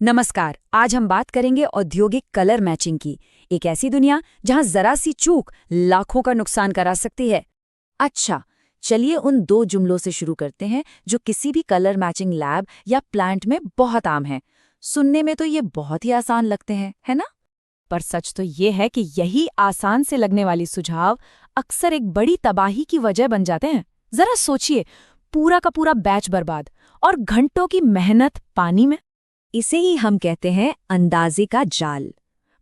नमस्कार। आज हम बात करेंगे औद्योगिक कलर मैचिंग की। एक ऐसी दुनिया जहां जरा सी चूक लाखों का नुकसान करा सकती है। अच्छा, चलिए उन दो जुमलों से शुरू करते हैं जो किसी भी कलर मैचिंग लैब या प्लांट में बहुत आम हैं। सुनने में तो ये बहुत ही आसान लगते हैं, है ना? पर सच तो ये है कि यही आसान से लगने वाली सुझाव अक्सर एक बड़ी तबाही की वजह बन जाते हैं। जरा सोचिए, पूरा का पूरा बैच बर्बाद और घंटों की मेहनत पानी में। इसे ही हम कहते हैं अंदाजे का जाल।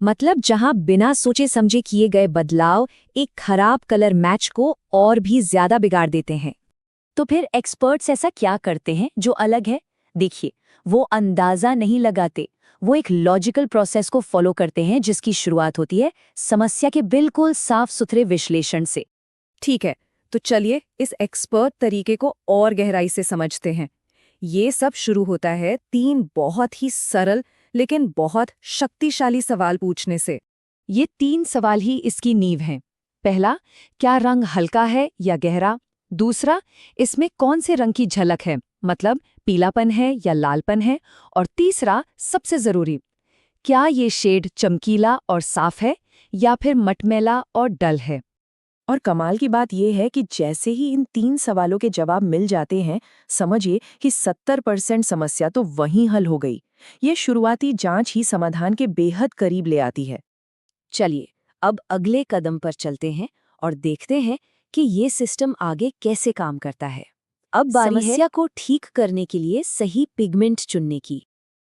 मतलब जहां बिना सोचे समझे किए गए बदलाव एक खराब कलर मैच को और भी ज्यादा बिगाड़ देते हैं। तो फिर एक्सपर्ट्स ऐसा क्या करते हैं जो अलग है? देखिए, वो अंदाजा नहीं लगाते, वो एक लॉजिकल प्रोसेस को फॉलो करते हैं जिसकी शुरुआत होती है समस्या के बिल्कुल साफ सुथरे विश्लेषण से। ठीक है, तो चलिए इस एक्सपर्ट तरीके को और गहराई से समझते हैं। ये सब शुरू होता है तीन बहुत ही सरल लेकिन बहुत शक्तिशाली सवाल पूछने से। ये तीन सवाल ही इसकी नींव हैं। पहला, क्या रंग हल्का है या गहरा? दूसरा, इसमें कौन से रंग की झलक है, मतलब पीलापन है या लालपन है? और तीसरा, सबसे जरूरी, क्या ये शेड चमकीला और साफ है या फिर मटमैला और डल है? और कमाल की बात यह है कि जैसे ही इन तीन सवालों के जवाब मिल जाते हैं, समझिए कि 70% समस्या तो वहीं हल हो गई। ये शुरुआती जांच ही समाधान के बेहद करीब ले आती है। चलिए, अब अगले कदम पर चलते हैं और देखते हैं कि ये सिस्टम आगे कैसे काम करता है। अब बारी है समस्या को ठीक करने के लिए सही पिगमेंट चुनने की।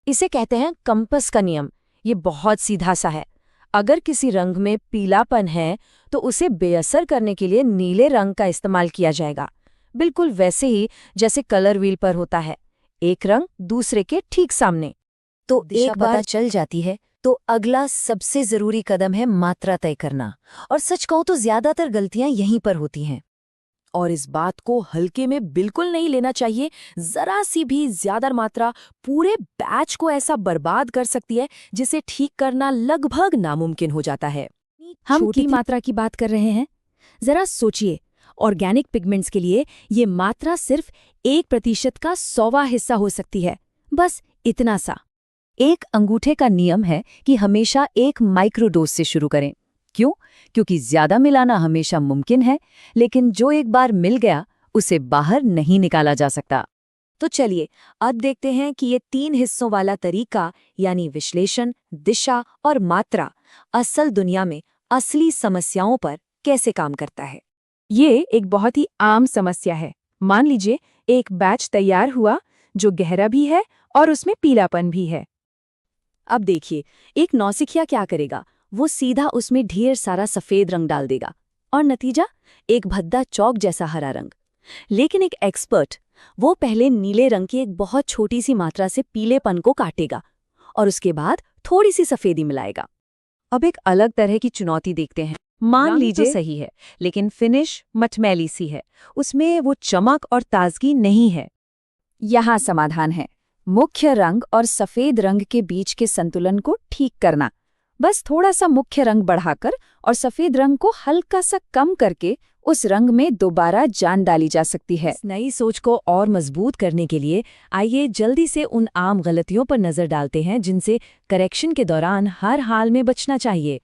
इसे कहते हैं कंपास का नियम। ये बहुत सीधा सा है। अगर किसी रंग में पीलापन है तो उसे बेअसर करने के लिए नीले रंग का इस्तेमाल किया जाएगा, बिल्कुल वैसे ही जैसे कलर व्हील पर होता है, एक रंग दूसरे के ठीक सामने। तो एक बार चल जाती है तो अगला सबसे जरूरी कदम है मात्रा तय करना। और सच कहूं तो ज्यादातर गलतियां यहीं पर होती हैं। और इस बात को हल्के में बिल्कुल नहीं लेना चाहिए। जरा सी भी ज्यादा मात्रा पूरे बैच को ऐसा बर्बाद कर सकती है जिसे ठीक करना लगभग नामुमकिन हो जाता है। हम छोटी मात्रा की बात कर रहे हैं। जरा सोचिए, ऑर्गेनिक पिगमेंट्स के लिए ये मात्रा सिर्फ 1% का 100वां हिस्सा हो सकती है, बस इतना सा। एक अंगूठे का नियम है कि हमेशा एक माइक्रोडोज से शुरू करें। क्यों? क्योंकि ज्यादा मिलाना हमेशा मुमकिन है, लेकिन जो एक बार मिल गया उसे बाहर नहीं निकाला जा सकता। तो चलिए अब देखते हैं कि ये तीन हिस्सों वाला तरीका, यानी विश्लेषण, दिशा और मात्रा, असल दुनिया में असली समस्याओं पर कैसे काम करता है। ये एक बहुत ही आम समस्या है। मान लीजिए एक बैच तैयार हुआ जो गहरा भी है और उसमें पीलापन भी है। अब देखिए, एक नौसिखिया क्या करेगा, वो सीधा उसमें ढेर सारा सफेद रंग डाल देगा और नतीजा एक भद्दा चौक जैसा हरा रंग। लेकिन एक एक्सपर्ट, वो पहले नीले रंग की एक बहुत छोटी सी मात्रा से पीलेपन को काटेगा और उसके बाद थोड़ी सी सफेदी मिलाएगा। अब एक अलग तरह की चुनौती देखते हैं। मान लीजिए तो सही है, लेकिन फिनिश मटमैली सी है, उसमें वो चमक और ताजगी नहीं है। यहाँ समाधान है मुख्य रंग और सफेद रंग के बीच के संतुलन को ठीक करना। बस थोड़ा सा मुख्य रंग बढ़ाकर और सफेद रंग को हल्का सा कम करके उस रंग में दोबारा जान डाली जा सकती है। नई सोच को और मजबूत करने के लिए आइए जल्दी से उन आम गलतियों पर नजर डालते हैं जिनसे करेक्शन के दौरान हर हाल में बचना चाहिए।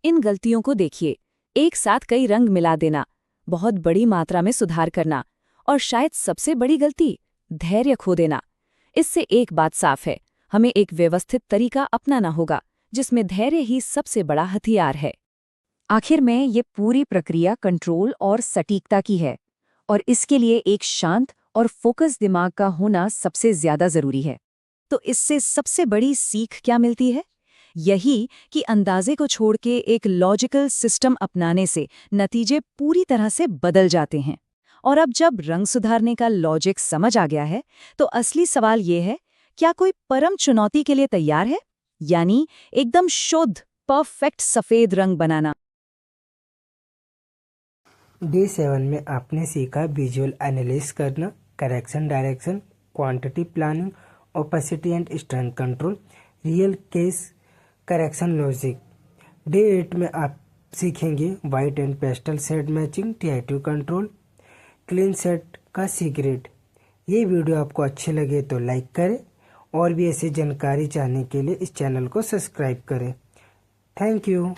इन गलतियों को देखिए, एक साथ कई रंग मिला देना, बहुत बड़ी मात्रा में सुधार करना, और शायद सबसे बड़ी गलती, धैर्य खो देना। इससे एक बात साफ है, हमें एक व्यवस्थित तरीका अपनाना होगा जिसमें धैर्य ही सबसे बड़ा हथियार है। आखिर में ये पूरी प्रक्रिया कंट्रोल और सटीकता की है, और इसके लिए एक शांत और फोकस दिमाग का होना सबसे ज्यादा जरूरी है। तो इससे सबसे बड़ी सीख क्या मिलती है? यही कि अंदाजे को छोड़ के एक लॉजिकल सिस्टम अपनाने से नतीजे पूरी तरह से बदल जाते हैं। और अब जब रंग सुधारने का लॉजिक समझ आ गया है, तो असली सवाल ये है, क्या कोई परम चुनौती के लिए तैयार है? यानी एकदम शुद्ध, परफेक्ट सफेद रंग बनाना। डे 7 में आपने सीखा विजुअल एनालिसिस करना, correction direction, quantity planning, opacity and strength control, real case correction logic. Day 8 में आप सीखेंगे white and pastel shade matching, TIT control, clean set का सीक्रेट। ये वीडियो आपको अच्छे लगे तो लाइक करें और भी ऐसी जानकारी जानने के लिए इस चैनल को सब्सक्राइब करें। Thank you.